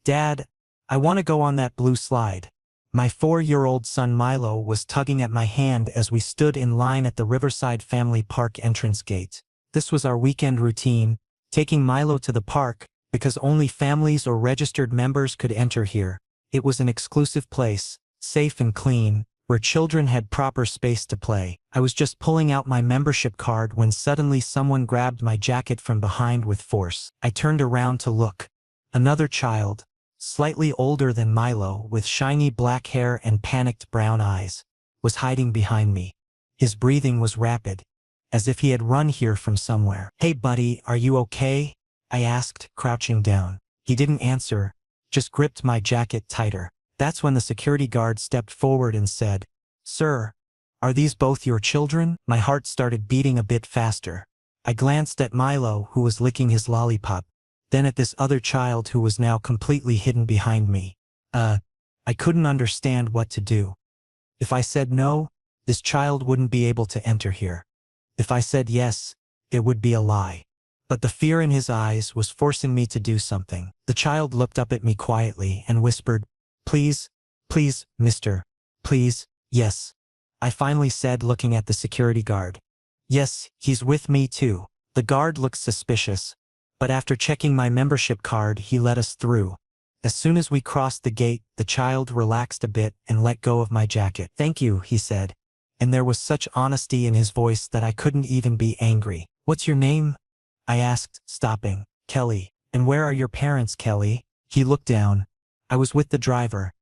Dad, I want to go on that blue slide. My 4-year-old son Milo was tugging at my hand as we stood in line at the Riverside Family Park entrance gate. This was our weekend routine, taking Milo to the park, because only families or registered members could enter here. It was an exclusive place, safe and clean, where children had proper space to play. I was just pulling out my membership card when suddenly someone grabbed my jacket from behind with force. I turned around to look. Another child, slightly older than Milo, with shiny black hair and panicked brown eyes, was hiding behind me. His breathing was rapid, as if he had run here from somewhere. "Hey buddy, are you okay?" I asked, crouching down. He didn't answer, just gripped my jacket tighter. That's when the security guard stepped forward and said, "Sir, are these both your children?" My heart started beating a bit faster. I glanced at Milo, who was licking his lollipop, then at this other child who was now completely hidden behind me. I couldn't understand what to do. If I said no, this child wouldn't be able to enter here. If I said yes, it would be a lie. But the fear in his eyes was forcing me to do something. The child looked up at me quietly and whispered, "Please, please, mister, please." "Yes," I finally said, looking at the security guard. "Yes, he's with me too." The guard looked suspicious, but after checking my membership card, he let us through. As soon as we crossed the gate, the child relaxed a bit and let go of my jacket. "Thank you," he said, and there was such honesty in his voice that I couldn't even be angry. "What's your name?" I asked, stopping. "Kelly." "And where are your parents, Kelly?" He looked down. "I was with the driver.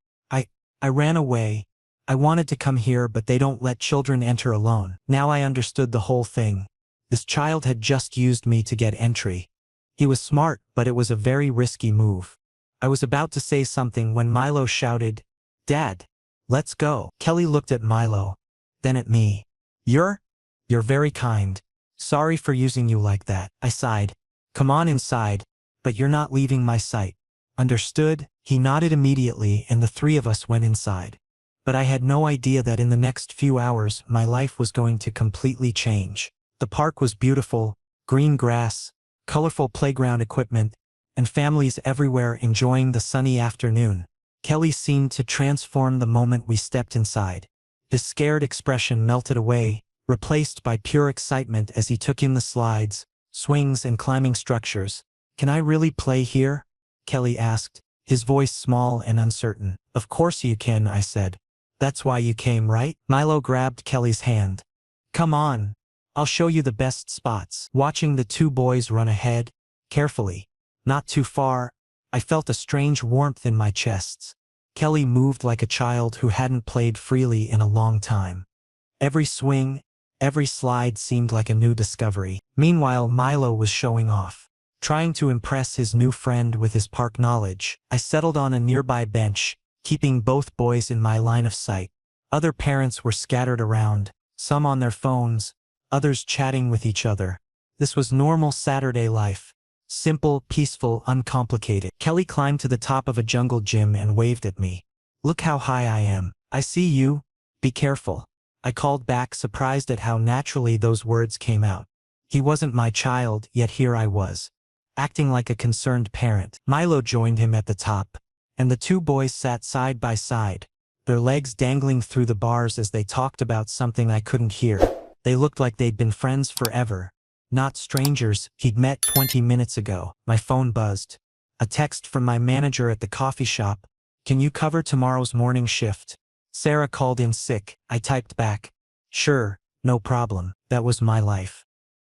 I ran away. I wanted to come here, but they don't let children enter alone." Now I understood the whole thing. This child had just used me to get entry. He was smart, but it was a very risky move. I was about to say something when Milo shouted, "Dad, let's go." Kelly looked at Milo, then at me. You're very kind. Sorry for using you like that." I sighed. "Come on inside, but you're not leaving my sight. Understood?" He nodded immediately, and the three of us went inside. But I had no idea that in the next few hours my life was going to completely change. The park was beautiful, green grass, colorful playground equipment, and families everywhere enjoying the sunny afternoon. Kelly seemed to transform the moment we stepped inside. His scared expression melted away, replaced by pure excitement as he took in the slides, swings, and climbing structures. "Can I really play here?" Kelly asked, his voice small and uncertain. "Of course you can," I said. "That's why you came, right?" Milo grabbed Kelly's hand. "Come on. I'll show you the best spots." Watching the two boys run ahead, carefully, not too far, I felt a strange warmth in my chest. Kelly moved like a child who hadn't played freely in a long time. Every swing, every slide seemed like a new discovery. Meanwhile, Milo was showing off, trying to impress his new friend with his park knowledge. I settled on a nearby bench, keeping both boys in my line of sight. Other parents were scattered around, some on their phones, others chatting with each other. This was normal Saturday life. Simple, peaceful, uncomplicated. Kelly climbed to the top of a jungle gym and waved at me. "Look how high I am." "I see you. Be careful," I called back, surprised at how naturally those words came out. He wasn't my child, yet here I was, acting like a concerned parent. Milo joined him at the top, and the two boys sat side by side, their legs dangling through the bars as they talked about something I couldn't hear. They looked like they'd been friends forever, not strangers he'd met 20 minutes ago. My phone buzzed. A text from my manager at the coffee shop. "Can you cover tomorrow's morning shift? Sarah called in sick." I typed back, "Sure, no problem." That was my life.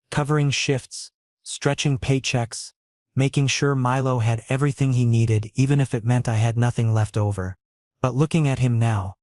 Covering shifts, stretching paychecks, making sure Milo had everything he needed, even if it meant I had nothing left over. But looking at him now,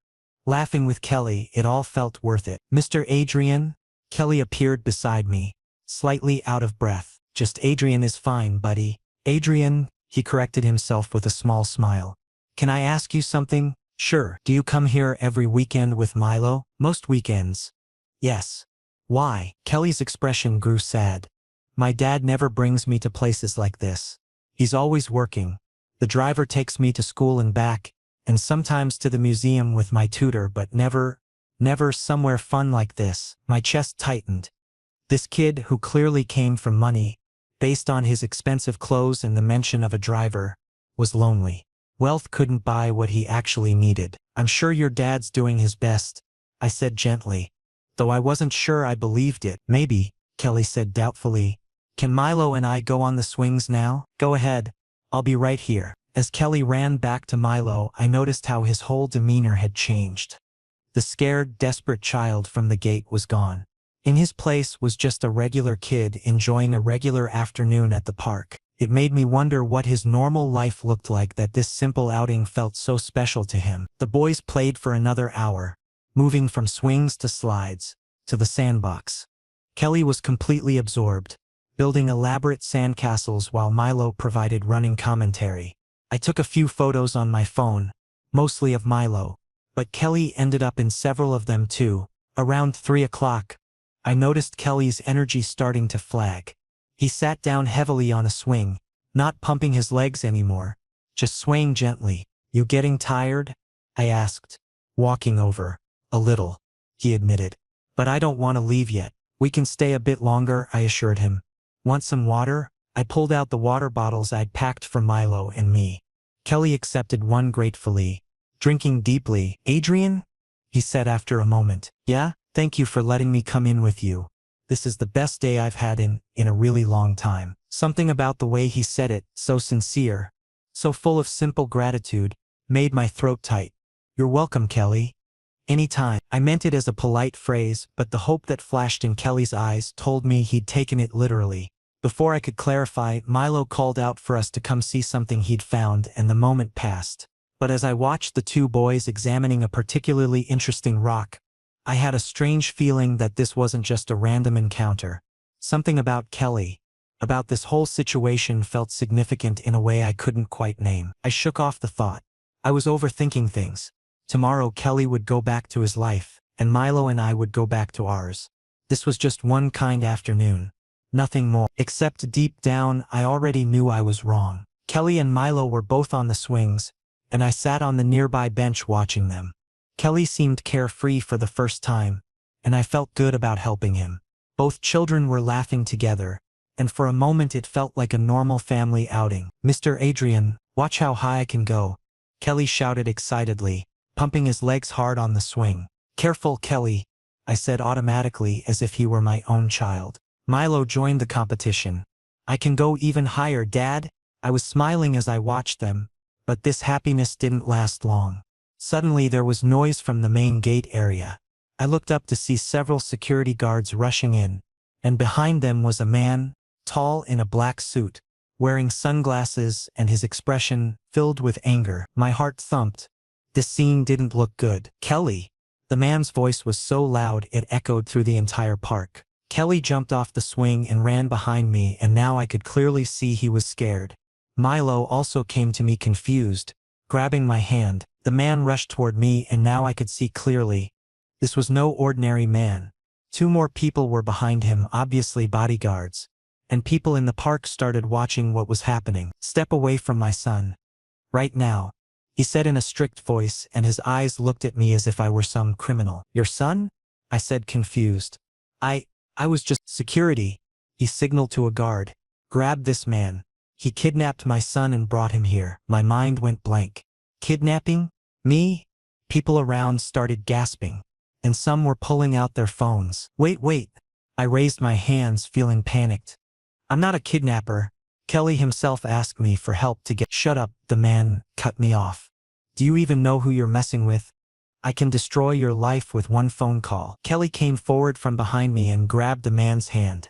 laughing with Kelly, it all felt worth it. "Mr. Adrian?" Kelly appeared beside me, slightly out of breath. "Just Adrian is fine, buddy." "Adrian," he corrected himself with a small smile. "Can I ask you something?" "Sure." "Do you come here every weekend with Milo?" "Most weekends." "Yes." "Why?" Kelly's expression grew sad. "My dad never brings me to places like this. He's always working. The driver takes me to school and back, and sometimes to the museum with my tutor, but never somewhere fun like this." My chest tightened. This kid, who clearly came from money, based on his expensive clothes and the mention of a driver, was lonely. Wealth couldn't buy what he actually needed. I'm sure your dad's doing his best, I said gently, though I wasn't sure I believed it. Maybe, Kelly said doubtfully. Can Milo and I go on the swings now? Go ahead. I'll be right here. As Kelly ran back to Milo, I noticed how his whole demeanor had changed. The scared, desperate child from the gate was gone. In his place was just a regular kid enjoying a regular afternoon at the park. It made me wonder what his normal life looked like that this simple outing felt so special to him. The boys played for another hour, moving from swings to slides, to the sandbox. Kelly was completely absorbed, building elaborate sandcastles while Milo provided running commentary. I took a few photos on my phone, mostly of Milo, but Kelly ended up in several of them too. Around 3 o'clock, I noticed Kelly's energy starting to flag. He sat down heavily on a swing, not pumping his legs anymore, just swaying gently. You getting tired? I asked, walking over. A little, he admitted. But I don't want to leave yet. We can stay a bit longer, I assured him. Want some water? I pulled out the water bottles I'd packed for Milo and me. Kelly accepted one gratefully, drinking deeply. Adrian? He said after a moment. Yeah, thank you for letting me come in with you. This is the best day I've had in a really long time. Something about the way he said it, so sincere, so full of simple gratitude, made my throat tight. You're welcome, Kelly. Anytime. I meant it as a polite phrase, but the hope that flashed in Kelly's eyes told me he'd taken it literally. Before I could clarify, Milo called out for us to come see something he'd found, and the moment passed. But as I watched the two boys examining a particularly interesting rock, I had a strange feeling that this wasn't just a random encounter. Something about Kelly, about this whole situation felt significant in a way I couldn't quite name. I shook off the thought. I was overthinking things. Tomorrow Kelly would go back to his life, and Milo and I would go back to ours. This was just one kind afternoon. Nothing more. Except deep down, I already knew I was wrong. Kelly and Milo were both on the swings, and I sat on the nearby bench watching them. Kelly seemed carefree for the first time, and I felt good about helping him. Both children were laughing together, and for a moment it felt like a normal family outing. Mr. Adrian, watch how high I can go, Kelly shouted excitedly, pumping his legs hard on the swing. Careful, Kelly, I said automatically as if he were my own child. Milo joined the competition. I can go even higher, Dad. I was smiling as I watched them, but this happiness didn't last long. Suddenly there was noise from the main gate area. I looked up to see several security guards rushing in, and behind them was a man, tall in a black suit, wearing sunglasses and his expression filled with anger. My heart thumped. This scene didn't look good. Kelly! The man's voice was so loud it echoed through the entire park. Kelly jumped off the swing and ran behind me, and now I could clearly see he was scared. Milo also came to me confused, grabbing my hand. The man rushed toward me, and now I could see clearly. This was no ordinary man. 2 more people were behind him, obviously bodyguards. And people in the park started watching what was happening. Step away from my son. Right now, he said in a strict voice, and his eyes looked at me as if I were some criminal. Your son? I said confused. I was just security. He signaled to a guard. Grab this man. He kidnapped my son and brought him here. My mind went blank. Kidnapping? Me? People around started gasping, and some were pulling out their phones. Wait. I raised my hands, feeling panicked. I'm not a kidnapper. Kelly himself asked me for help to get— Shut up, the man cut me off. Do you even know who you're messing with? I can destroy your life with one phone call. Kelly came forward from behind me and grabbed the man's hand.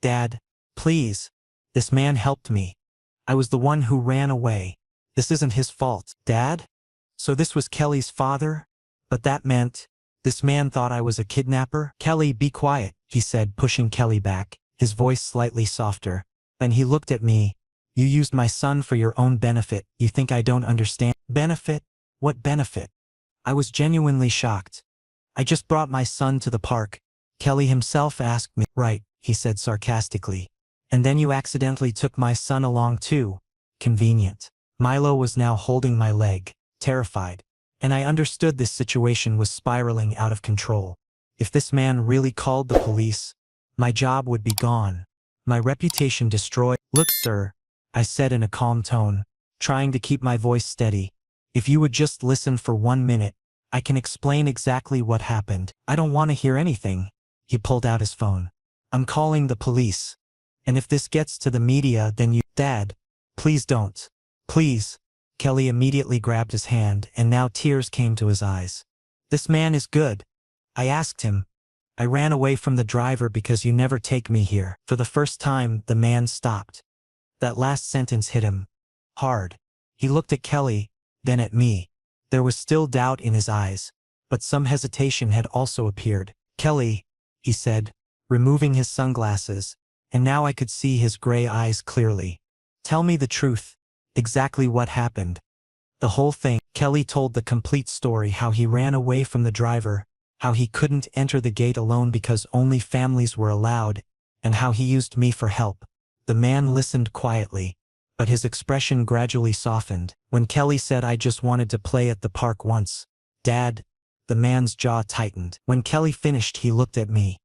Dad, please. This man helped me. I was the one who ran away. This isn't his fault. Dad? So this was Kelly's father? But that meant, this man thought I was a kidnapper? Kelly, be quiet, he said, pushing Kelly back, his voice slightly softer. Then he looked at me. You used my son for your own benefit. You think I don't understand? Benefit? What benefit? I was genuinely shocked. I just brought my son to the park. Kelly himself asked me. Right, he said sarcastically. And then you accidentally took my son along too. Convenient. Milo was now holding my leg, terrified, and I understood this situation was spiraling out of control. If this man really called the police, my job would be gone, my reputation destroyed. Look, sir, I said in a calm tone, trying to keep my voice steady. If you would just listen for 1 minute, I can explain exactly what happened. I don't want to hear anything. He pulled out his phone. I'm calling the police. And if this gets to the media, then you— Dad, please don't. Please. Kelly immediately grabbed his hand, and now tears came to his eyes. This man is good. I asked him. I ran away from the driver because you never take me here. For the first time, the man stopped. That last sentence hit him hard. He looked at Kelly, then at me. There was still doubt in his eyes, but some hesitation had also appeared. Kelly, he said, removing his sunglasses, and now I could see his gray eyes clearly. Tell me the truth. Exactly what happened. The whole thing. Kelly told the complete story, how he ran away from the driver, how he couldn't enter the gate alone because only families were allowed, and how he used me for help. The man listened quietly, but his expression gradually softened. When Kelly said I just wanted to play at the park once, Dad, the man's jaw tightened. When Kelly finished, he looked at me.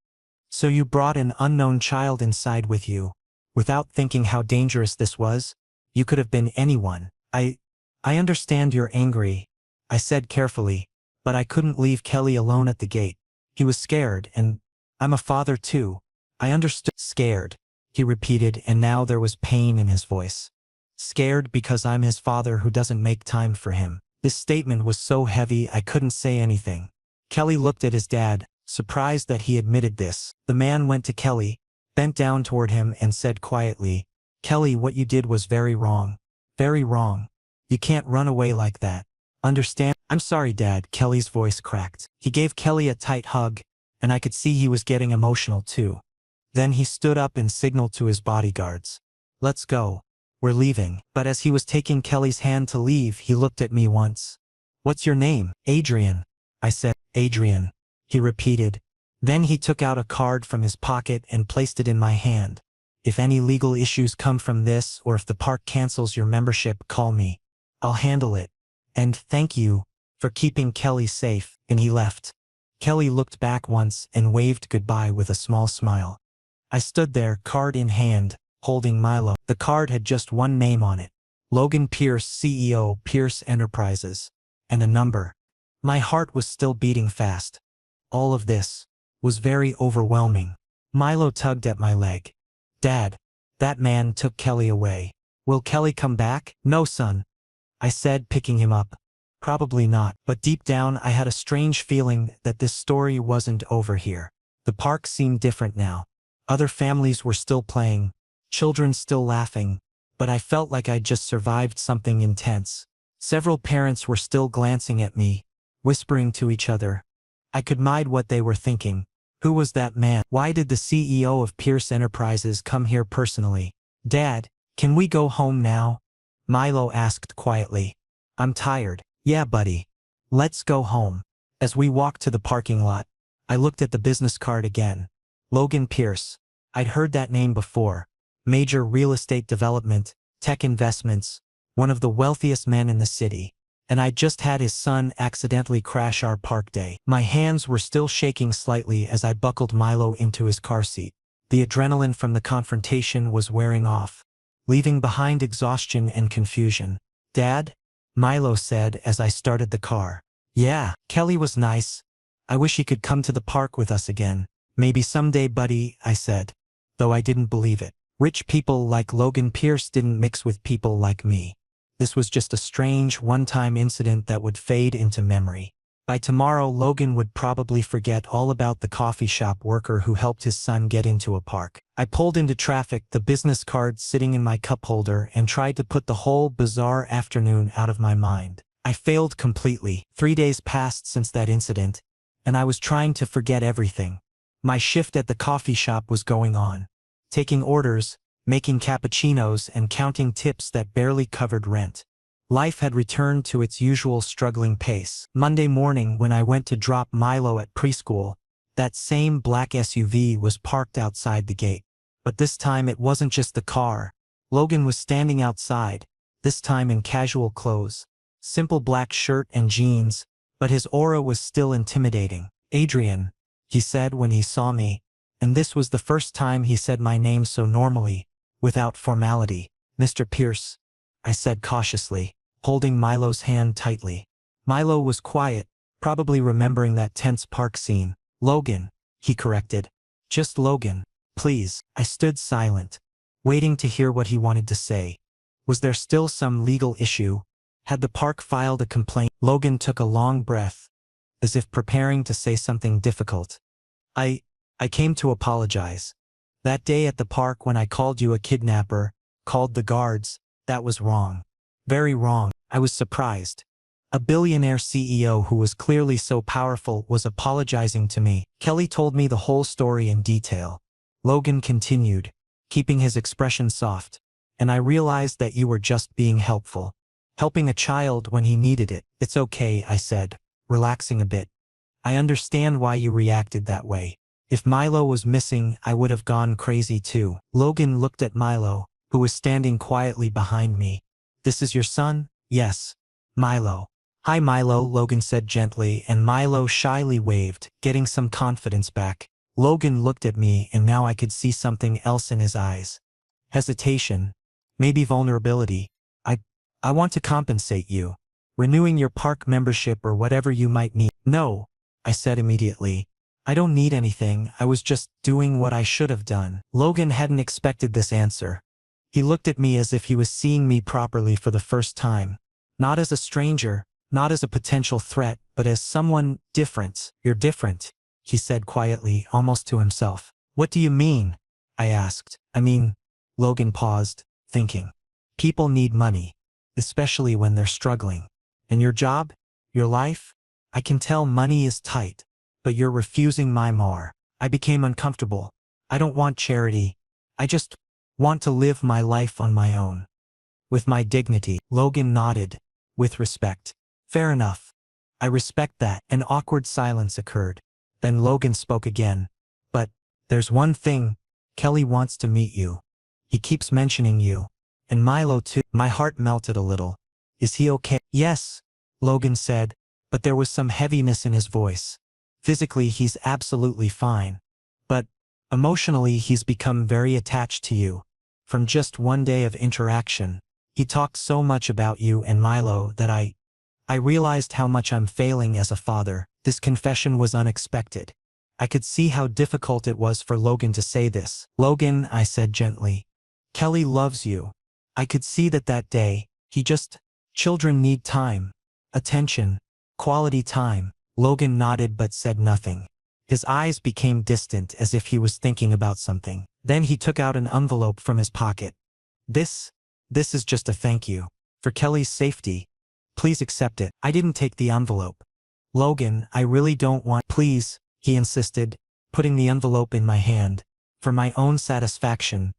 So you brought an unknown child inside with you, without thinking how dangerous this was? You could have been anyone. I understand you're angry, I said carefully, but I couldn't leave Kelly alone at the gate. He was scared, and I'm a father too. I understood. Scared, he repeated, and now there was pain in his voice. Scared because I'm his father who doesn't make time for him. This statement was so heavy I couldn't say anything. Kelly looked at his dad, surprised that he admitted this. The man went to Kelly, bent down toward him, and said quietly, Kelly, what you did was very wrong. Very wrong. You can't run away like that. Understand? I'm sorry, Dad. Kelly's voice cracked. He gave Kelly a tight hug, and I could see he was getting emotional too. Then he stood up and signaled to his bodyguards. Let's go. We're leaving. But as he was taking Kelly's hand to leave, he looked at me once. What's your name? Adrian. I said. Adrian. He repeated. Then he took out a card from his pocket and placed it in my hand. If any legal issues come from this, or if the park cancels your membership, call me. I'll handle it. And thank you for keeping Kelly safe. And he left. Kelly looked back once and waved goodbye with a small smile. I stood there, card in hand, holding Milo. The card had just one name on it. Logan Pierce, CEO, Pierce Enterprises. And a number. My heart was still beating fast. All of this was very overwhelming. Milo tugged at my leg. Dad, that man took Kelly away. Will Kelly come back? No, son, I said, picking him up. Probably not. But deep down I had a strange feeling that this story wasn't over here. The park seemed different now. Other families were still playing, children still laughing, but I felt like I'd just survived something intense. Several parents were still glancing at me, whispering to each other. I could mind what they were thinking. Who was that man? Why did the CEO of Pierce Enterprises come here personally? Dad, can we go home now? Milo asked quietly. I'm tired. Yeah, buddy. Let's go home. As we walked to the parking lot, I looked at the business card again. Logan Pierce. I'd heard that name before. Major real estate development, tech investments, one of the wealthiest men in the city. And I'd just had his son accidentally crash our park day. My hands were still shaking slightly as I buckled Milo into his car seat. The adrenaline from the confrontation was wearing off, leaving behind exhaustion and confusion. Dad? Milo said as I started the car. Yeah, Kelly was nice. I wish he could come to the park with us again. Maybe someday, buddy, I said, though I didn't believe it. Rich people like Logan Pierce didn't mix with people like me. This was just a strange, one-time incident that would fade into memory. By tomorrow, Logan would probably forget all about the coffee shop worker who helped his son get into a park. I pulled into traffic, the business card sitting in my cup holder, and tried to put the whole bizarre afternoon out of my mind. I failed completely. 3 days passed since that incident, and I was trying to forget everything. My shift at the coffee shop was going on. Taking orders, making cappuccinos, and counting tips that barely covered rent. Life had returned to its usual struggling pace. Monday morning, when I went to drop Milo at preschool, that same black SUV was parked outside the gate. But this time it wasn't just the car. Logan was standing outside, this time in casual clothes. Simple black shirt and jeans, but his aura was still intimidating. Adrian, he said when he saw me, and this was the first time he said my name so normally, without formality. Mr. Pierce, I said cautiously. holding Milo's hand tightly. Milo was quiet, probably remembering that tense park scene. Logan, he corrected. Just Logan, please. I stood silent, waiting to hear what he wanted to say. Was there still some legal issue? Had the park filed a complaint? Logan took a long breath, as if preparing to say something difficult. I came to apologize. That day at the park when I called you a kidnapper, called the guards, that was wrong. Very wrong. I was surprised. A billionaire CEO who was clearly so powerful was apologizing to me. Kelly told me the whole story in detail. Logan continued, keeping his expression soft. And I realized that you were just being helpful. Helping a child when he needed it. It's okay, I said, relaxing a bit. I understand why you reacted that way. If Milo was missing, I would have gone crazy too. Logan looked at Milo, who was standing quietly behind me. This is your son? Yes. Milo. Hi Milo, Logan said gently, and Milo shyly waved, getting some confidence back. Logan looked at me, and now I could see something else in his eyes. Hesitation. Maybe vulnerability. I want to compensate you. Renewing your park membership or whatever you might need. No, I said immediately. I don't need anything, I was just doing what I should have done. Logan hadn't expected this answer. He looked at me as if he was seeing me properly for the first time. Not as a stranger, not as a potential threat, but as someone different. You're different, he said quietly, almost to himself. What do you mean? I asked. I mean, Logan paused, thinking. People need money, especially when they're struggling. And your job? Your life? I can tell money is tight, but you're refusing my more. I became uncomfortable. I don't want charity. I just want to live my life on my own. With my dignity. Logan nodded, with respect. Fair enough. I respect that. An awkward silence occurred. Then Logan spoke again. But there's one thing. Kelly wants to meet you. He keeps mentioning you. And Milo too. My heart melted a little. Is he okay? Yes, Logan said, but there was some heaviness in his voice. Physically he's absolutely fine. But emotionally he's become very attached to you. From just one day of interaction, he talked so much about you and Milo that I realized how much I'm failing as a father. This confession was unexpected. I could see how difficult it was for Logan to say this. Logan, I said gently. Kelly loves you. I could see that day. Children need time, attention, quality time. Logan nodded but said nothing. His eyes became distant as if he was thinking about something. Then he took out an envelope from his pocket. This is just a thank you. For Kelly's safety. Please accept it. I didn't take the envelope. Logan, I really don't want. Please, he insisted, putting the envelope in my hand. For my own satisfaction.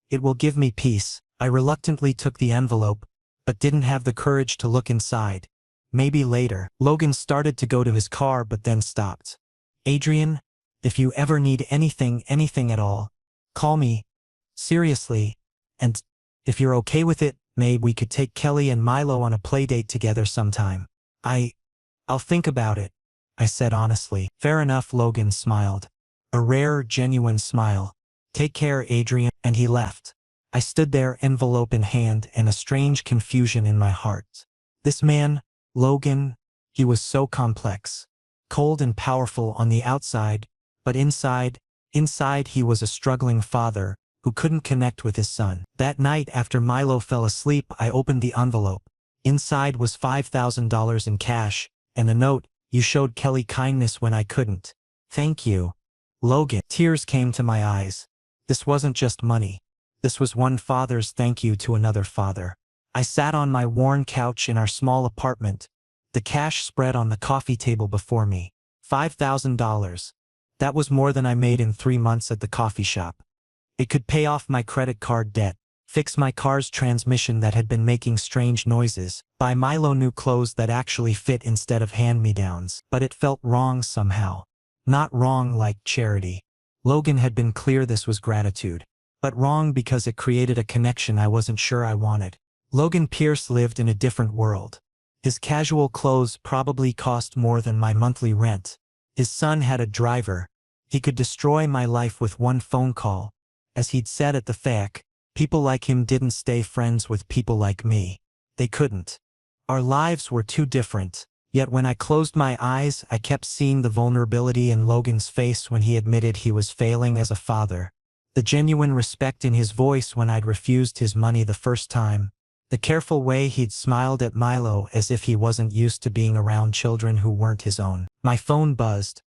It will give me peace. I reluctantly took the envelope, but didn't have the courage to look inside. Maybe later. Logan started to go to his car but then stopped. Adrian, if you ever need anything at all, call me. Seriously. And if you're okay with it, maybe we could take Kelly and Milo on a playdate together sometime. I'll think about it, I said honestly. Fair enough, Logan smiled. A rare, genuine smile. Take care, Adrian, and he left. I stood there, envelope in hand, and a strange confusion in my heart. This man, Logan, he was so complex. Cold and powerful on the outside, but inside he was a struggling father who couldn't connect with his son. That night after Milo fell asleep, I opened the envelope. Inside was $5,000 in cash, and a note, you showed Kelly kindness when I couldn't. Thank you. Logan. Tears came to my eyes. This wasn't just money. This was one father's thank you to another father. I sat on my worn couch in our small apartment, the cash spread on the coffee table before me. $5,000. That was more than I made in 3 months at the coffee shop. It could pay off my credit card debt, fix my car's transmission that had been making strange noises, buy Milo new clothes that actually fit instead of hand-me-downs. But it felt wrong somehow. Not wrong like charity. Logan had been clear this was gratitude. But wrong because it created a connection I wasn't sure I wanted. Logan Pierce lived in a different world. His casual clothes probably cost more than my monthly rent. His son had a driver. He could destroy my life with one phone call. As he'd said at the FAC, people like him didn't stay friends with people like me. They couldn't. Our lives were too different. Yet when I closed my eyes, I kept seeing the vulnerability in Logan's face when he admitted he was failing as a father. The genuine respect in his voice when I'd refused his money the first time. The careful way he'd smiled at Milo as if he wasn't used to being around children who weren't his own. My phone buzzed.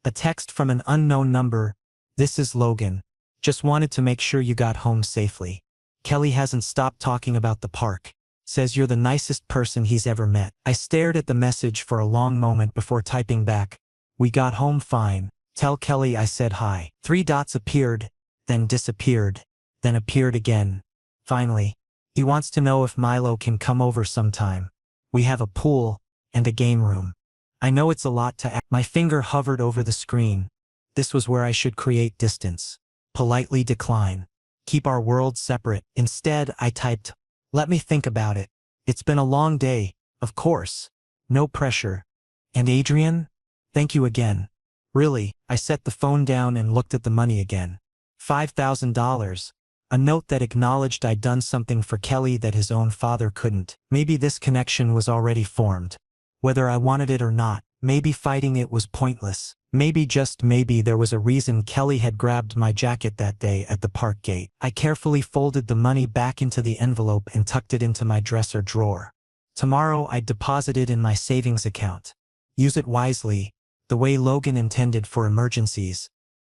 A text from an unknown number. "This is Logan. Just wanted to make sure you got home safely. Kelly hasn't stopped talking about the park. Says you're the nicest person he's ever met." I stared at the message for a long moment before typing back. "We got home fine. Tell Kelly I said hi." 3 dots appeared, then disappeared, then appeared again. Finally, he wants to know if Milo can come over sometime. We have a pool and a game room. I know it's a lot to ask. My finger hovered over the screen. This was where I should create distance. Politely decline. Keep our worlds separate. Instead, I typed, "Let me think about it. It's been a long day, of course. No pressure. And Adrian? Thank you again. Really." I set the phone down and looked at the money again. $5,000. A note that acknowledged I'd done something for Kelly that his own father couldn't. Maybe this connection was already formed. Whether I wanted it or not, maybe fighting it was pointless. Maybe, just maybe, there was a reason Kelly had grabbed my jacket that day at the park gate. I carefully folded the money back into the envelope and tucked it into my dresser drawer. Tomorrow I'd deposit it in my savings account. Use it wisely, the way Logan intended, for emergencies.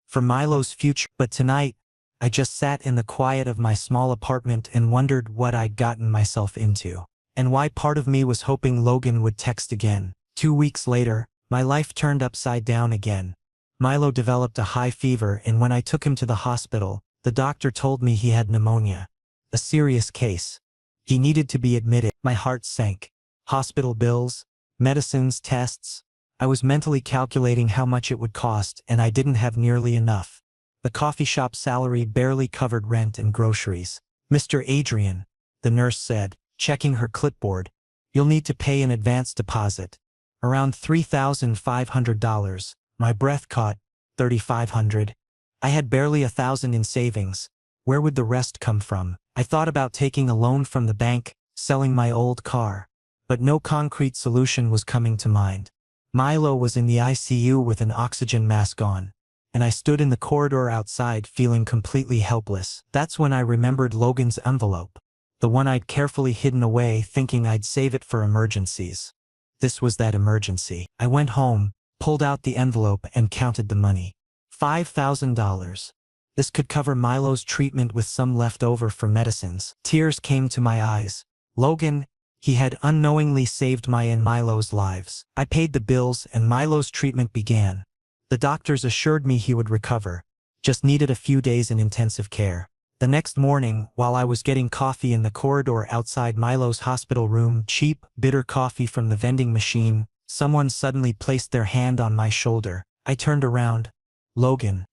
For Milo's future. But tonight, I just sat in the quiet of my small apartment and wondered what I'd gotten myself into. And why part of me was hoping Logan would text again. 2 weeks later, my life turned upside down again. Milo developed a high fever, and when I took him to the hospital, the doctor told me he had pneumonia. A serious case. He needed to be admitted. My heart sank. Hospital bills, medicines, tests. I was mentally calculating how much it would cost, and I didn't have nearly enough. The coffee shop salary barely covered rent and groceries. "Mr. Adrian," the nurse said, checking her clipboard, "you'll need to pay an advance deposit. Around $3,500. My breath caught. 3,500. I had barely 1,000 in savings. Where would the rest come from? I thought about taking a loan from the bank, selling my old car. But no concrete solution was coming to mind. Milo was in the ICU with an oxygen mask on, and I stood in the corridor outside feeling completely helpless. That's when I remembered Logan's envelope. The one I'd carefully hidden away, thinking I'd save it for emergencies. This was that emergency. I went home, pulled out the envelope, and counted the money. $5,000. This could cover Milo's treatment with some left over for medicines. Tears came to my eyes. Logan, he had unknowingly saved my and Milo's lives. I paid the bills and Milo's treatment began. The doctors assured me he would recover. Just needed a few days in intensive care. The next morning, while I was getting coffee in the corridor outside Milo's hospital room, cheap, bitter coffee from the vending machine, someone suddenly placed their hand on my shoulder. I turned around. "Logan,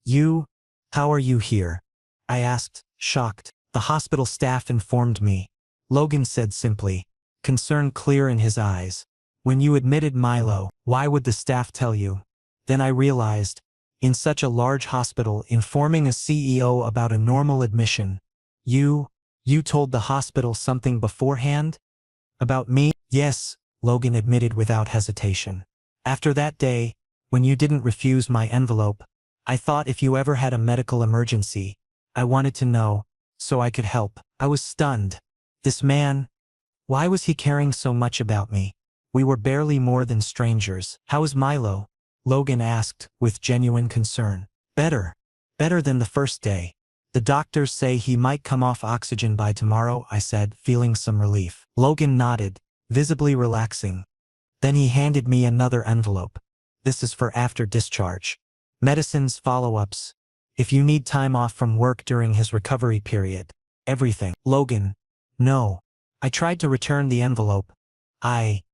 how are you here?" I asked, shocked. The hospital staff informed me. Logan said simply, concern clear in his eyes. "When you admitted Milo, why would the staff tell you?" Then I realized, in such a large hospital, informing a CEO about a normal admission. You told the hospital something beforehand? About me?" "Yes," Logan admitted without hesitation. "After that day, when you didn't refuse my envelope, I thought if you ever had a medical emergency, I wanted to know, so I could help." I was stunned. This man, why was he caring so much about me? We were barely more than strangers. "How is Milo?" Logan asked, with genuine concern. Better than the first day. The doctors say he might come off oxygen by tomorrow," I said, feeling some relief. Logan nodded, visibly relaxing. Then he handed me another envelope. "This is for after discharge. Medicines, follow-ups. If you need time off from work during his recovery period. Everything." "Logan, no." I tried to return the envelope. I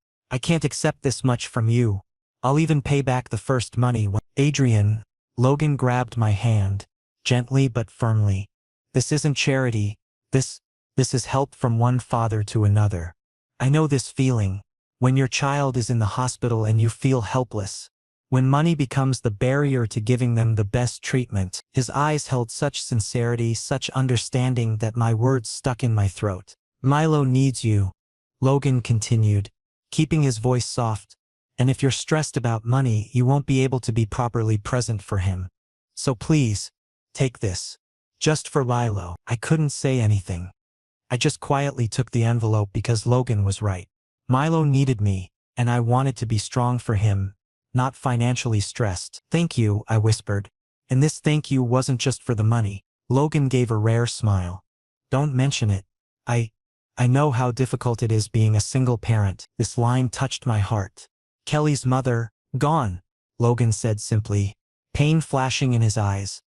can't accept this much from you. I'll even pay back the first money when—" "Adrian," Logan grabbed my hand, gently but firmly. "This isn't charity. This is help from one father to another. I know this feeling, when your child is in the hospital and you feel helpless. When money becomes the barrier to giving them the best treatment." His eyes held such sincerity, such understanding, that my words stuck in my throat. "Milo needs you," Logan continued, keeping his voice soft. And if you're stressed about money, you won't be able to be properly present for him. So please, take this. Just for Lilo. I couldn't say anything. I just quietly took the envelope because Logan was right. Milo needed me, and I wanted to be strong for him, not financially stressed. Thank you, I whispered. And this thank you wasn't just for the money. Logan gave a rare smile. Don't mention it. I know how difficult it is being a single parent. This line touched my heart. Kelly's mother, gone, Logan said simply, pain flashing in his eyes.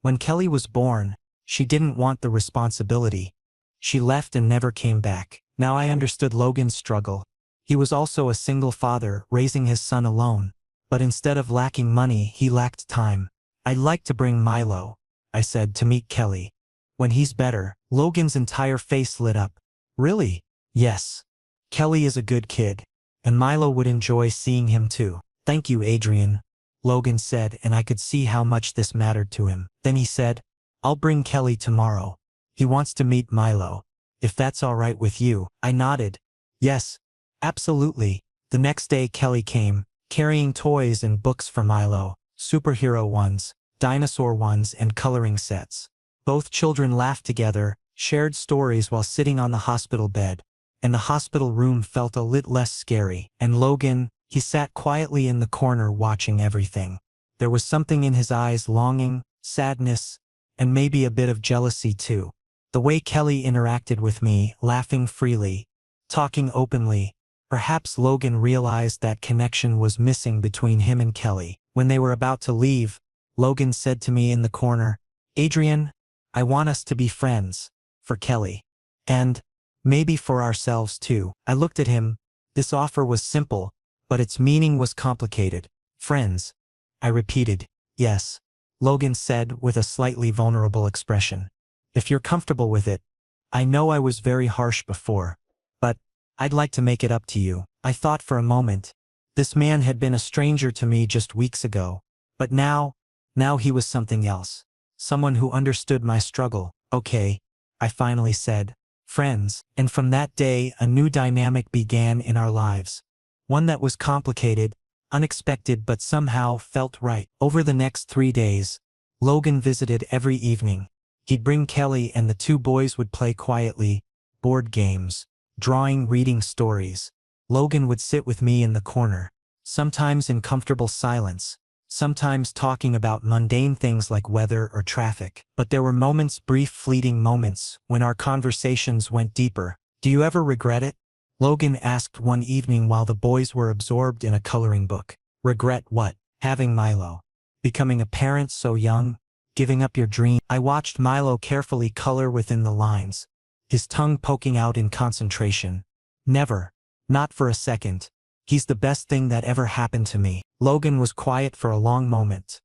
When Kelly was born, she didn't want the responsibility. She left and never came back. Now I understood Logan's struggle. He was also a single father, raising his son alone. But instead of lacking money, he lacked time. I'd like to bring Milo, I said, to meet Kelly. When he's better. Logan's entire face lit up. Really? Yes. Kelly is a good kid. And Milo would enjoy seeing him too. Thank you, Adrian, Logan said, and I could see how much this mattered to him. Then he said, I'll bring Kelly tomorrow. He wants to meet Milo. If that's all right with you. I nodded. Yes, absolutely. The next day Kelly came, carrying toys and books for Milo, superhero ones, dinosaur ones, and coloring sets. Both children laughed together, shared stories while sitting on the hospital bed, and the hospital room felt a little less scary. And Logan, he sat quietly in the corner watching everything. There was something in his eyes, longing, sadness, and maybe a bit of jealousy too. The way Kelly interacted with me, laughing freely, talking openly. Perhaps Logan realized that connection was missing between him and Kelly. When they were about to leave, Logan said to me in the corner, Adrian, I want us to be friends. For Kelly. And maybe for ourselves too. I looked at him. This offer was simple, but its meaning was complicated. Friends. I repeated. Yes. Logan said with a slightly vulnerable expression. If you're comfortable with it. I know I was very harsh before, but I'd like to make it up to you. I thought for a moment. This man had been a stranger to me just weeks ago, but now he was something else. Someone who understood my struggle. Okay, I finally said. Friends. And from that day, a new dynamic began in our lives. One that was complicated, unexpected, but somehow felt right. Over the next 3 days, Logan visited every evening. He'd bring Kelly and the two boys would play quietly, board games, drawing, reading stories. Logan would sit with me in the corner, sometimes in comfortable silence, sometimes talking about mundane things like weather or traffic. But there were moments, brief fleeting moments, when our conversations went deeper. Do you ever regret it? Logan asked one evening while the boys were absorbed in a coloring book. Regret what? Having Milo. Becoming a parent so young? Giving up your dream? I watched Milo carefully color within the lines, his tongue poking out in concentration. Never. Not for a second. He's the best thing that ever happened to me. Logan was quiet for a long moment.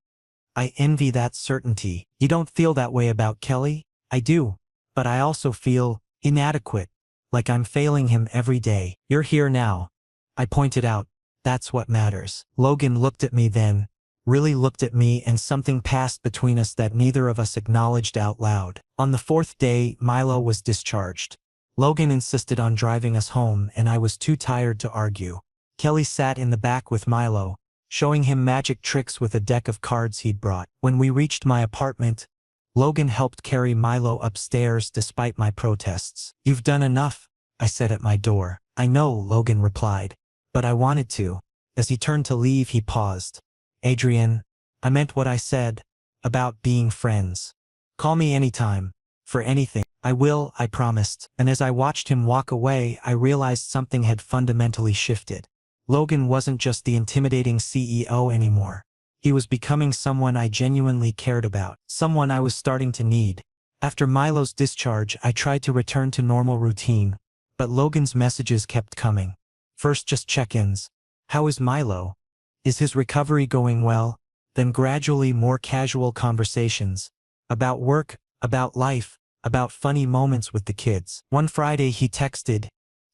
I envy that certainty. You don't feel that way about Kelly? I do. But I also feel inadequate. Like I'm failing him every day. You're here now, I pointed out. That's what matters. Logan looked at me then, really looked at me, and something passed between us that neither of us acknowledged out loud. On the 4th day, Milo was discharged. Logan insisted on driving us home, and I was too tired to argue. Kelly sat in the back with Milo, showing him magic tricks with a deck of cards he'd brought. When we reached my apartment, Logan helped carry Milo upstairs despite my protests. You've done enough, I said at my door. I know, Logan replied. But I wanted to. As he turned to leave, he paused. Adrian, I meant what I said about being friends. Call me anytime. For anything. I will, I promised. And as I watched him walk away, I realized something had fundamentally shifted. Logan wasn't just the intimidating CEO anymore. He was becoming someone I genuinely cared about, someone I was starting to need. After Milo's discharge, I tried to return to normal routine, but Logan's messages kept coming. First just check-ins. How is Milo? Is his recovery going well? Then gradually more casual conversations. About work, about life, about funny moments with the kids. One Friday he texted,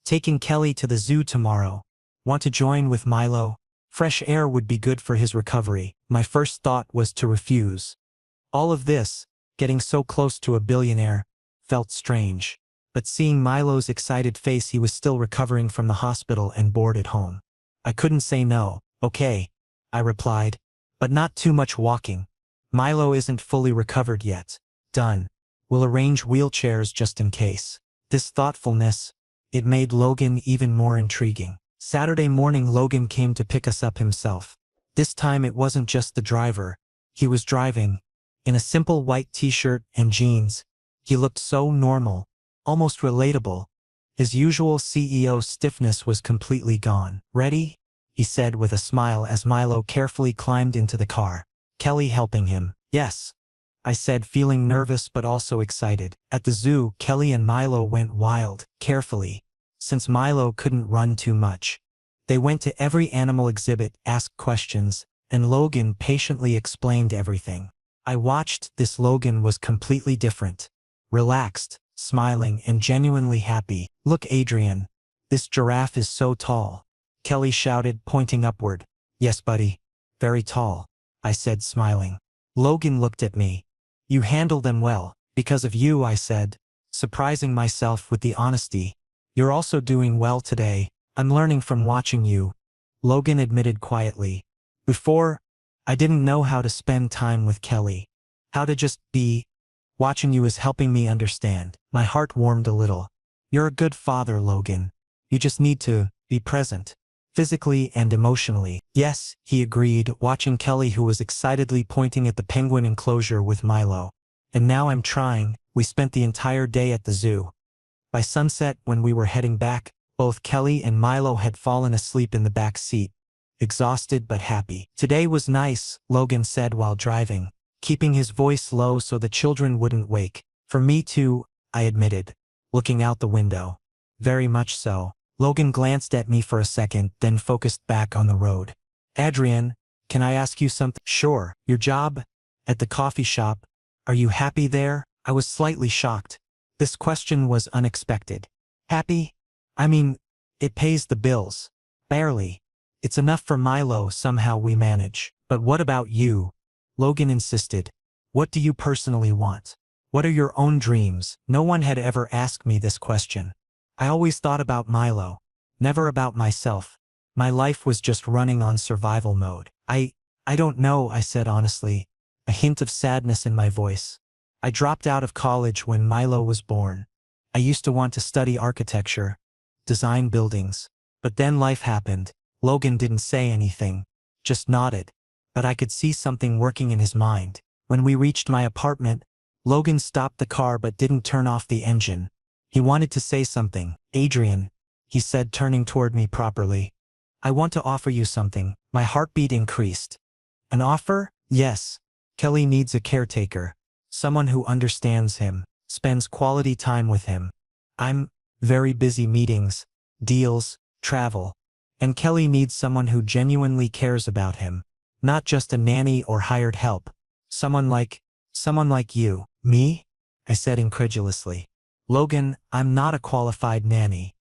taking Kelly to the zoo tomorrow. Want to join with Milo? Fresh air would be good for his recovery. My first thought was to refuse. All of this, getting so close to a billionaire, felt strange. but seeing Milo's excited face, he was still recovering from the hospital and bored at home. I couldn't say no. Okay, I replied, but not too much walking. Milo isn't fully recovered yet. Done. We'll arrange wheelchairs just in case. This thoughtfulness, it made Logan even more intriguing. Saturday morning, Logan came to pick us up himself. This time it wasn't just the driver. He was driving. In a simple white t-shirt and jeans. He looked so normal, almost relatable. His usual CEO stiffness was completely gone. "Ready?" he said with a smile as Milo carefully climbed into the car. Kelly helping him. "Yes," I said, feeling nervous but also excited. At the zoo, Kelly and Milo went wild, carefully, since Milo couldn't run too much. They went to every animal exhibit, asked questions, and Logan patiently explained everything. I watched. This Logan was completely different. Relaxed, smiling, and genuinely happy. "Look, Adrian. This giraffe is so tall," Kelly shouted, pointing upward. "Yes, buddy. Very tall," I said, smiling. Logan looked at me. "You handle them well." "Because of you," I said, surprising myself with the honesty. "You're also doing well today. I'm learning from watching you," Logan admitted quietly. "Before, I didn't know how to spend time with Kelly. How to just be. Watching you is helping me understand." My heart warmed a little. "You're a good father, Logan. You just need to be present, physically and emotionally." "Yes," he agreed, watching Kelly, who was excitedly pointing at the penguin enclosure with Milo. "And now I'm trying." We spent the entire day at the zoo. By sunset, when we were heading back, both Kelly and Milo had fallen asleep in the back seat, exhausted but happy. "Today was nice," Logan said while driving, keeping his voice low so the children wouldn't wake. "For me too," I admitted, looking out the window. "Very much so." Logan glanced at me for a second, then focused back on the road. "Adrian, can I ask you something?" "Sure." "Your job at the coffee shop, are you happy there?" I was slightly shocked. This question was unexpected. "Happy? I mean, it pays the bills. Barely. It's enough for Milo, somehow we manage." "But what about you?" Logan insisted. "What do you personally want? What are your own dreams?" No one had ever asked me this question. I always thought about Milo, never about myself. My life was just running on survival mode. I don't know," I said honestly, a hint of sadness in my voice. "I dropped out of college when Milo was born. I used to want to study architecture, design buildings. But then life happened." Logan didn't say anything, just nodded. But I could see something working in his mind. When we reached my apartment, Logan stopped the car but didn't turn off the engine. He wanted to say something. "Adrian," he said, turning toward me properly, "I want to offer you something." My heartbeat increased. "An offer?" "Yes. Kelly needs a caretaker. Someone who understands him, spends quality time with him. I'm very busy, meetings, deals, travel. And Kelly needs someone who genuinely cares about him. Not just a nanny or hired help. Someone like you." "Me?" I said incredulously. "Logan, I'm not a qualified nanny.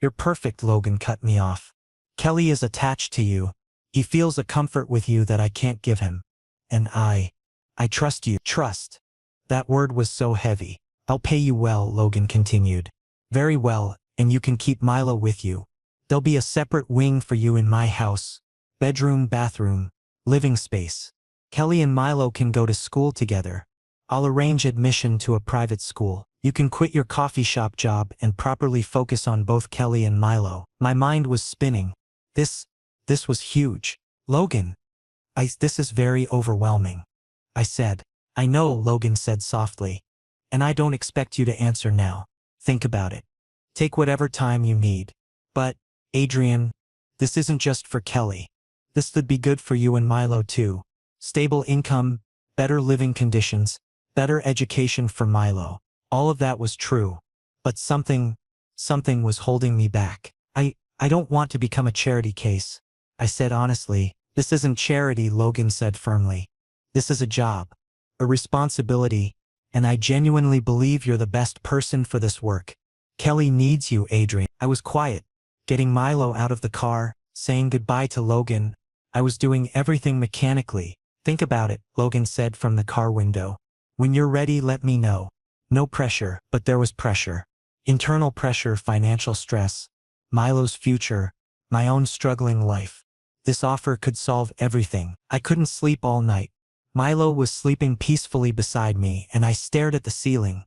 You're perfect," Logan cut me off. "Kelly is attached to you. He feels a comfort with you that I can't give him. And I trust you." Trust. That word was so heavy. "I'll pay you well," Logan continued. "Very well, and you can keep Milo with you. There'll be a separate wing for you in my house. Bedroom, bathroom, living space. Kelly and Milo can go to school together. I'll arrange admission to a private school. You can quit your coffee shop job and properly focus on both Kelly and Milo." My mind was spinning. This was huge. "Logan, this is very overwhelming," I said. "I know," Logan said softly. "And I don't expect you to answer now. Think about it. Take whatever time you need. But, Adrian, this isn't just for Kelly. This would be good for you and Milo too. Stable income, better living conditions, better education for Milo." All of that was true. But something was holding me back. I don't want to become a charity case," I said honestly. "This isn't charity," Logan said firmly. "This is a job, a responsibility, and I genuinely believe you're the best person for this work. Kelly needs you, Adrian." I was quiet, getting Milo out of the car, saying goodbye to Logan. I was doing everything mechanically. "Think about it," Logan said from the car window. "When you're ready, let me know. No pressure." But there was pressure. Internal pressure, financial stress, Milo's future, my own struggling life. This offer could solve everything. I couldn't sleep all night. Milo was sleeping peacefully beside me, and I stared at the ceiling.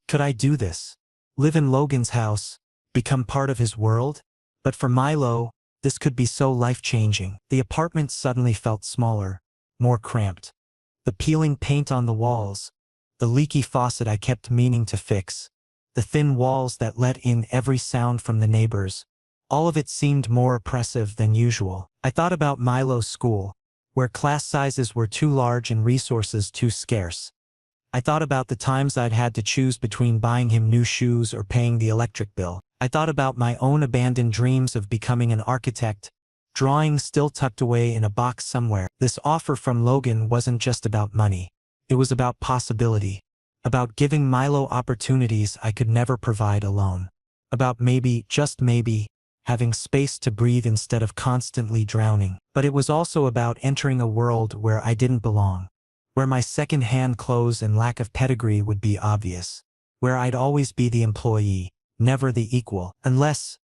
Could I do this? Live in Logan's house? Become part of his world? But for Milo, this could be so life-changing. The apartment suddenly felt smaller, more cramped. The peeling paint on the walls, the leaky faucet I kept meaning to fix, the thin walls that let in every sound from the neighbors. All of it seemed more oppressive than usual. I thought about Milo's school, where class sizes were too large and resources too scarce. I thought about the times I'd had to choose between buying him new shoes or paying the electric bill. I thought about my own abandoned dreams of becoming an architect, drawings still tucked away in a box somewhere. This offer from Logan wasn't just about money. It was about possibility, about giving Milo opportunities I could never provide alone, about maybe, just maybe, having space to breathe instead of constantly drowning. But it was also about entering a world where I didn't belong, where my second-hand clothes and lack of pedigree would be obvious, where I'd always be the employee, never the equal, unless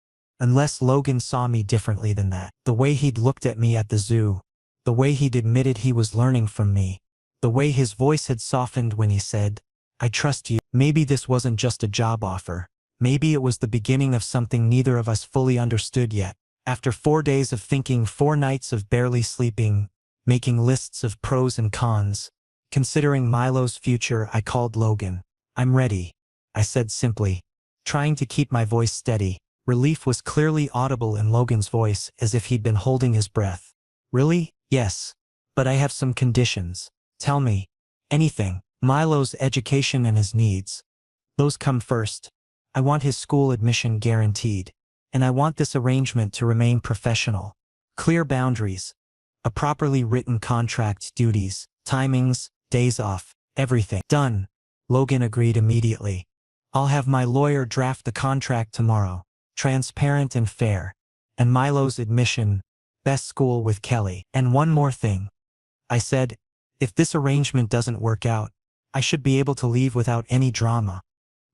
Logan saw me differently than that. The way he'd looked at me at the zoo, the way he'd admitted he was learning from me, the way his voice had softened when he said, "I trust you." Maybe this wasn't just a job offer. Maybe it was the beginning of something neither of us fully understood yet. After 4 days of thinking, 4 nights of barely sleeping, making lists of pros and cons, considering Milo's future, I called Logan. "I'm ready," I said simply, trying to keep my voice steady. Relief was clearly audible in Logan's voice, as if he'd been holding his breath. "Really?" "Yes. But I have some conditions." "Tell me. Anything." "Milo's education and his needs. Those come first. I want his school admission guaranteed. And I want this arrangement to remain professional. Clear boundaries. A properly written contract, duties, timings, days off, everything." "Done." Logan agreed immediately. "I'll have my lawyer draft the contract tomorrow. Transparent and fair. And Milo's admission, best school with Kelly. And one more thing," I said. "If this arrangement doesn't work out, I should be able to leave without any drama.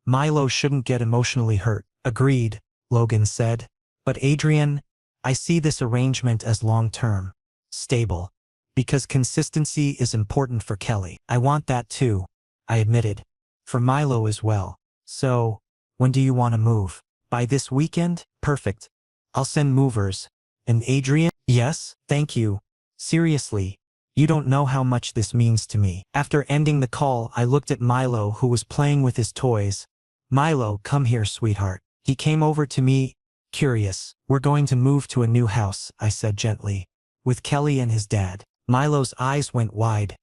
Milo shouldn't get emotionally hurt." "Agreed," Logan said. "But Adrian, I see this arrangement as long-term, stable, because consistency is important for Kelly." "I want that too," I admitted. "For Milo as well. So, when do you want to move?" "By this weekend?" "Perfect. I'll send movers." "And Adrian?" "Yes, thank you. Seriously, you don't know how much this means to me." After ending the call, I looked at Milo, who was playing with his toys. "Milo, come here, sweetheart." He came over to me, curious. "We're going to move to a new house," I said gently, "with Kelly and his dad." Milo's eyes went wide.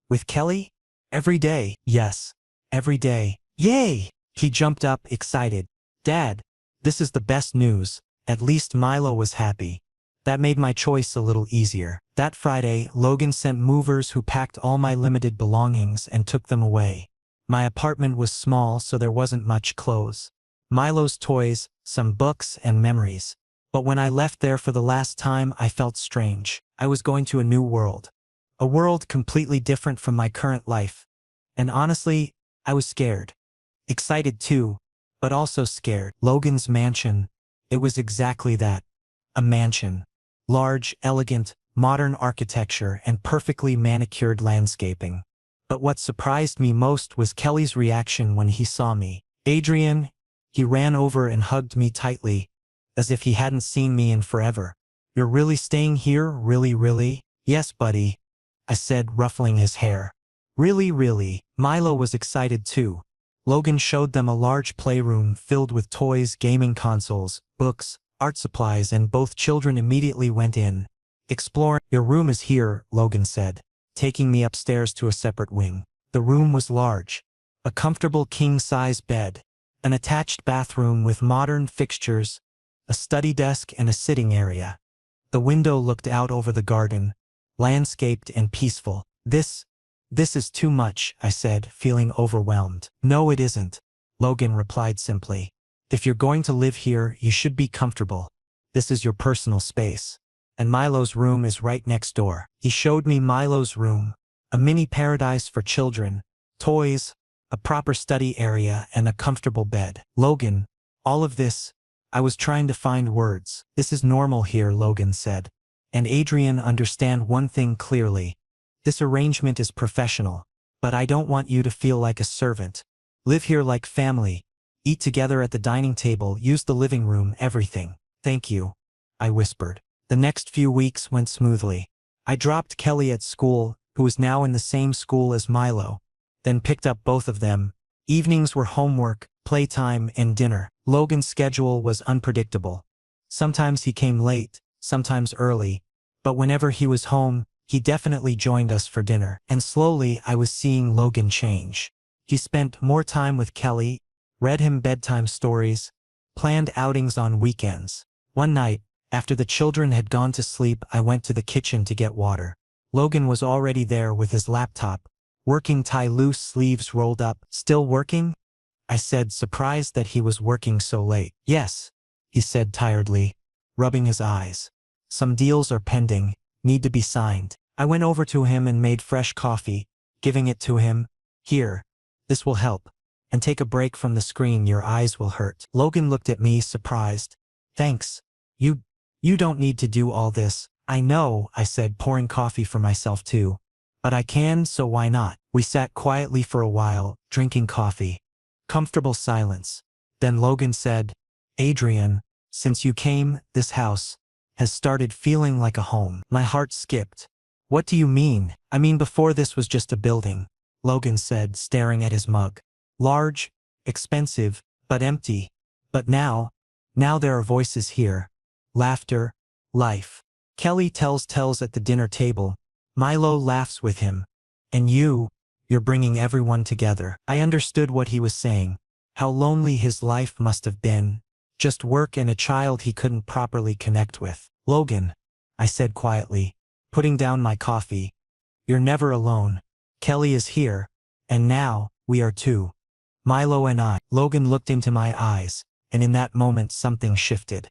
"With Kelly? Every day?" "Yes, every day." "Yay!" He jumped up, excited. "Dad, this is the best news." At least Milo was happy. That made my choice a little easier. That Friday, Logan sent movers who packed all my limited belongings and took them away. My apartment was small, so there wasn't much clothes. Milo's toys, some books, and memories. But when I left there for the last time, I felt strange. I was going to a new world. A world completely different from my current life. And honestly, I was scared. Excited too, but also scared. Logan's mansion. It was exactly that. A mansion. Large, elegant, modern architecture and perfectly manicured landscaping. But what surprised me most was Kelly's reaction when he saw me. "Adrian," he ran over and hugged me tightly, as if he hadn't seen me in forever. "You're really staying here, really, really?" "Yes, buddy," I said, ruffling his hair. "Really, really." Milo was excited too. Logan showed them a large playroom filled with toys, gaming consoles, books, art supplies, and both children immediately went in. "Explore." "Your room is here," Logan said, taking me upstairs to a separate wing. The room was large. A comfortable king-size bed, an attached bathroom with modern fixtures, a study desk and a sitting area. The window looked out over the garden, landscaped and peaceful. This is too much," I said, feeling overwhelmed. "No, it isn't," Logan replied simply. "If you're going to live here, you should be comfortable. This is your personal space. And Milo's room is right next door." He showed me Milo's room, a mini paradise for children, toys, a proper study area, and a comfortable bed. Logan, all of this, I was trying to find words. This is normal here, Logan said. And Adrian, understand one thing clearly. This arrangement is professional, but I don't want you to feel like a servant. Live here like family. Eat together at the dining table, use the living room, everything. Thank you, I whispered. The next few weeks went smoothly. I dropped Kelly at school, who was now in the same school as Milo, then picked up both of them. Evenings were homework, playtime, and dinner. Logan's schedule was unpredictable. Sometimes he came late, sometimes early, but whenever he was home, he definitely joined us for dinner. And slowly I was seeing Logan change. He spent more time with Kelly, read him bedtime stories, planned outings on weekends. One night, after the children had gone to sleep, I went to the kitchen to get water. Logan was already there with his laptop, working, tie loose sleeves rolled up. Still working? I said, surprised that he was working so late. Yes, he said tiredly, rubbing his eyes. Some deals are pending, need to be signed. I went over to him and made fresh coffee, giving it to him. Here, this will help. And take a break from the screen, your eyes will hurt. Logan looked at me, surprised. Thanks. You don't need to do all this. I know, I said, pouring coffee for myself too. But I can, so why not? We sat quietly for a while, drinking coffee. Comfortable silence. Then Logan said, Adrian, since you came, this house has started feeling like a home. My heart skipped. What do you mean? I mean, before this was just a building, Logan said, staring at his mug. Large, expensive, but empty. But now there are voices here. Laughter, life. Kelly tells at the dinner table. Milo laughs with him. And you're bringing everyone together. I understood what he was saying. How lonely his life must have been. Just work and a child he couldn't properly connect with. Logan, I said quietly, putting down my coffee. You're never alone. Kelly is here. And now, we are too. Milo and I. Logan looked into my eyes, and in that moment something shifted.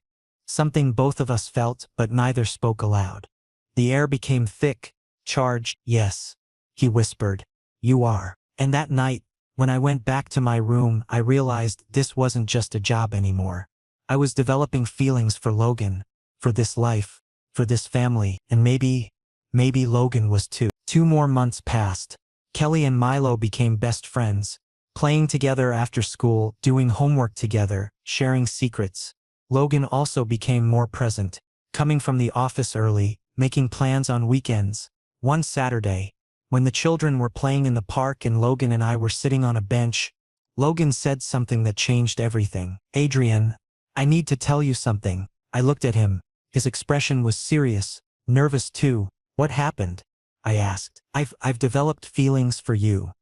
Something both of us felt, but neither spoke aloud. The air became thick, charged. Yes, he whispered. You are. And that night, when I went back to my room, I realized this wasn't just a job anymore. I was developing feelings for Logan, for this life, for this family, and maybe Logan was too. 2 more months passed. Kelly and Milo became best friends, playing together after school, doing homework together, sharing secrets. Logan also became more present, coming from the office early, making plans on weekends. One Saturday, when the children were playing in the park and Logan and I were sitting on a bench, Logan said something that changed everything. Adrian, I need to tell you something. I looked at him. His expression was serious, nervous too. What happened? I asked. I've developed feelings for you,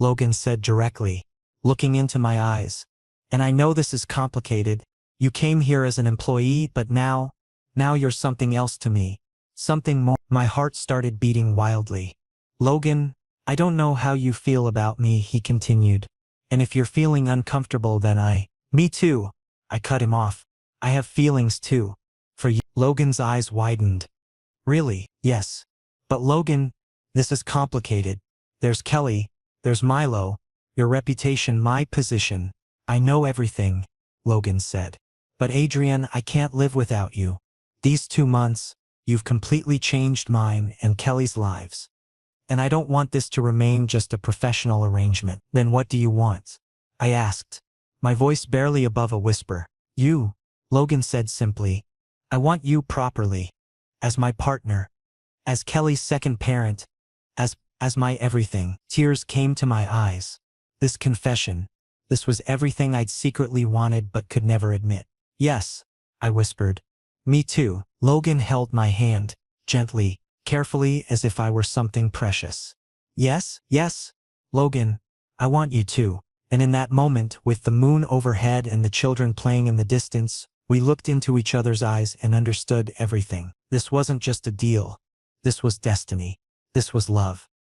Logan said directly, looking into my eyes. And I know this is complicated. You came here as an employee, but now you're something else to me. Something more. My heart started beating wildly. Logan, I don't know how you feel about me, he continued. And if you're feeling uncomfortable, then Me too. I cut him off. I have feelings too. For you. Logan's eyes widened. Really? Yes. But Logan, this is complicated. There's Kelly, there's Milo, your reputation, my position. I know everything, Logan said. But Adrian, I can't live without you. These 2 months, you've completely changed mine and Kelly's lives. And I don't want this to remain just a professional arrangement. Then what do you want? I asked, my voice barely above a whisper. You, Logan said simply. I want you properly. As my partner. As Kelly's second parent. As my everything. Tears came to my eyes. This confession. This was everything I'd secretly wanted but could never admit. Yes, I whispered. Me too. Logan held my hand, gently, carefully, as if I were something precious. Yes, Logan, I want you too. And in that moment, with the moon overhead and the children playing in the distance, we looked into each other's eyes and understood everything. This wasn't just a deal. This was destiny. This was love.